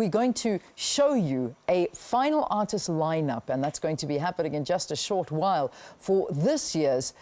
We're going to show you a final artist lineup, and that's going to be happening in just a short while for this year's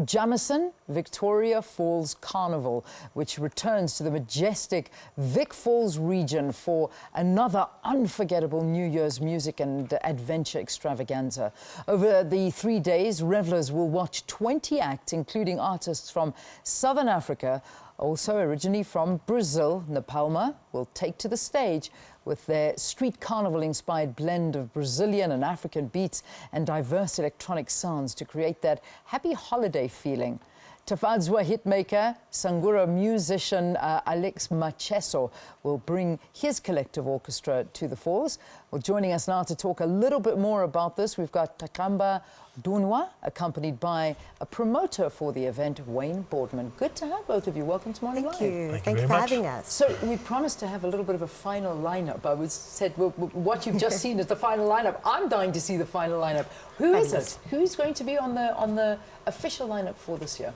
Jameson Victoria Falls Carnival, which returns to the majestic Vic Falls region for another unforgettable New Year's music and adventure extravaganza. Over the 3 days, revelers will watch 20 acts, including artists from Southern Africa. Also originally from Brazil, Napalma will take to the stage with their street carnival-inspired blend of Brazilian and African beats and diverse electronic sounds to create that happy holiday feeling. Tafadzwa hitmaker, Sungura musician Alick Macheso will bring his collective orchestra to the falls. Well, joining us now to talk a little bit more about this, we've got Dunywa, accompanied by a promoter for the event, Boardman. Good to have both of you. Welcome to Morning Live. Thank you. Thank you for having us. So we promised to have a little bit of a final lineup. I said, well, what you've just seen is the final lineup. I'm dying to see the final lineup. Who is it? Who's going to be on the official lineup for this year?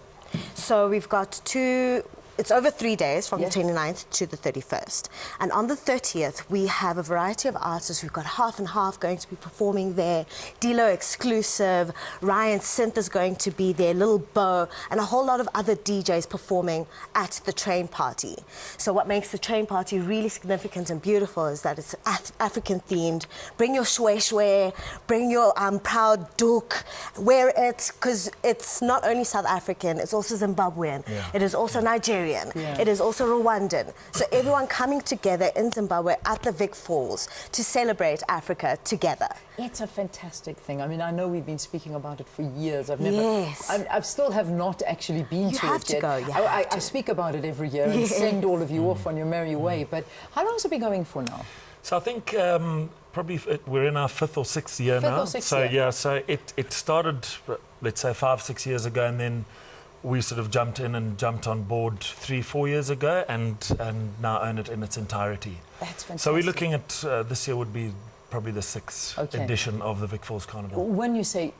So we've got it's over 3 days, from the 29th to the 31st. And on the 30th, we have a variety of artists. We've got Half and Half going to be performing there, Dilo Exclusive, Ryan Synth is going to be there, Little Bo, and a whole lot of other DJs performing at the train party. So what makes the train party really significant and beautiful is that it's African themed. Bring your shwe, bring your proud doek, wear it, because it's not only South African, it's also Zimbabwean, it is also Nigerian. It is also Rwandan. So everyone coming together in Zimbabwe at the Vic Falls to celebrate Africa together. It's a fantastic thing. I mean, I know we've been speaking about it for years. I still have not actually been to it yet. You have to go. I speak about it every year and send all of you off on your merry way. But how long has it been going for now? So I think probably we're in our 5th or 6th year now. So it started, let's say 5-6 years ago, and then we sort of jumped in and jumped on board 3-4 years ago, and now own it in its entirety. That's fantastic. So we're looking at this year would be probably the 6th edition of the Vic Falls Carnival. When you say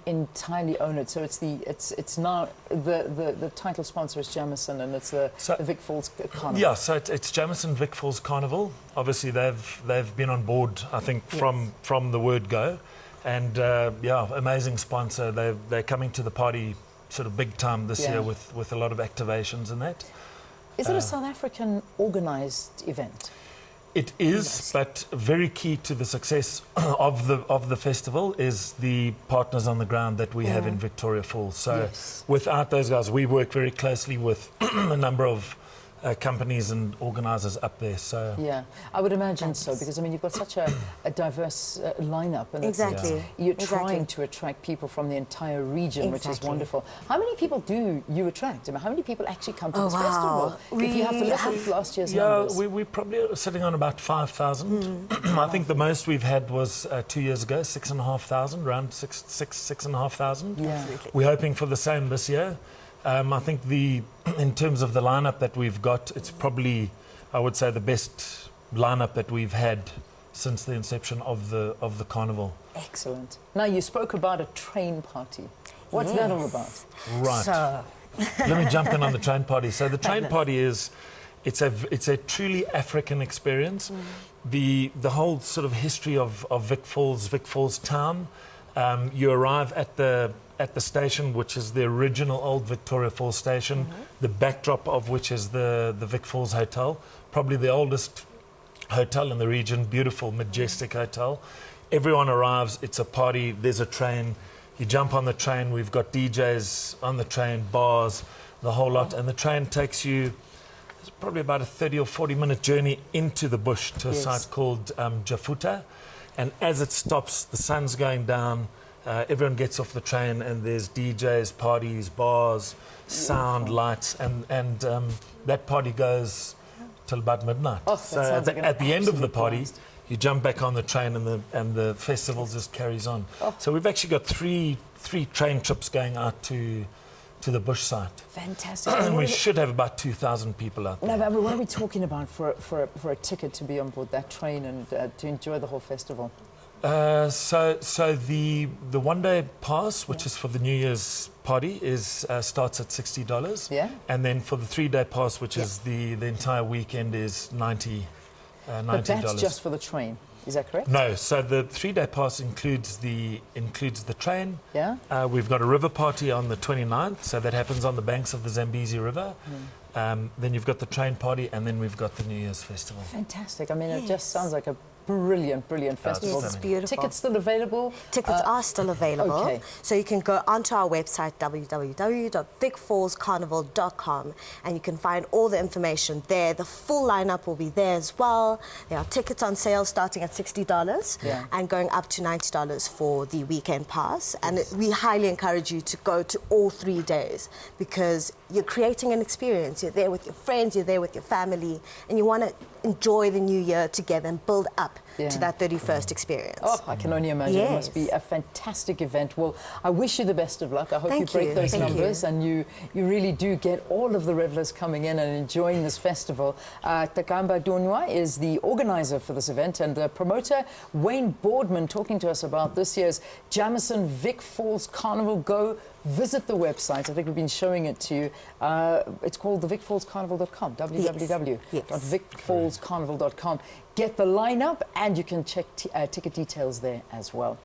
entirely own it, so it's now the title sponsor is Jameson, and it's the Vic Falls Carnival. Yeah, so it's Jameson Vic Falls Carnival. Obviously they've been on board, I think, from the word go, and amazing sponsor. They're coming to the party sort of big time this year with a lot of activations and that. Is it a South African organised event? It is, but very key to the success of the festival is the partners on the ground that we have in Victoria Falls. So without those guys, we work very closely with a number of companies and organisers up there. So I would imagine so, because I mean you've got such a diverse lineup, and you're trying to attract people from the entire region, which is wonderful. How many people do you attract? I mean, how many people actually come to this festival? If you have to listen to last year's numbers. We probably are sitting on about 5,000. I think the most we've had was 2 years ago, 6,500, around 6,500. We're hoping for the same this year. I think in terms of the lineup that we've got, it's probably, I would say, the best lineup that we've had since the inception of the carnival. Excellent. Now, you spoke about a train party. What's that all about? Right. So. Let me jump in on the train party. So the train party it's a truly African experience. The whole sort of history of Vic Falls town. You arrive at the station, which is the original old Victoria Falls station, the backdrop of which is the Vic Falls Hotel, probably the oldest hotel in the region, beautiful, majestic hotel. Everyone arrives, it's a party, there's a train, you jump on the train, we've got DJs on the train, bars, the whole lot, and the train takes you, it's probably about a 30 or 40 minute journey into the bush to a site called Jafuta, and as it stops, the sun's going down, everyone gets off the train, and there's DJs, parties, bars, sound, lights, and that party goes till about midnight. So at the end of the party, you jump back on the train, and the festival just carries on. So we've actually got three train trips going out to the bush site. Fantastic. And we should have about 2,000 people out there. No, but what are we talking about for a ticket to be on board that train and to enjoy the whole festival? So the 1 day pass, which is for the New Year's party, starts at $60. Yeah. And then for the 3 day pass, which is the entire weekend, is 90 $19. But that's just for the train. Is that correct? No, so the 3-day pass includes the train. Yeah. We've got a river party on the 29th, so that happens on the banks of the Zambezi River. Then you've got the train party, and then we've got the New Year's festival. Fantastic. I mean, it just sounds like a brilliant festival. Yes, it's beautiful. Tickets still available? Tickets are still available. Okay. So you can go onto our website, www.vicfallscarnival.com, and you can find all the information there. The full lineup will be there as well. There are tickets on sale starting at $60 and going up to $90 for the weekend pass. And we highly encourage you to go to all 3 days, because you're creating an experience. You're there with your friends, you're there with your family, and you want to enjoy the new year together and build up to that 31st experience. Oh, I can only imagine. Yes. It must be a fantastic event. Well, I wish you the best of luck. I hope Thank you break you. those Thank numbers and you really do get all of the revelers coming in and enjoying this festival. Takamba Dunywa is the organizer for this event, and the promoter, Wayne Boardman, talking to us about this year's Jameson Vic Falls Carnival. Go visit the website. I think we've been showing it to you. It's called thevicfallscarnival.com, www.vicfallscarnival.com. Get the lineup, and you can check ticket details there as well.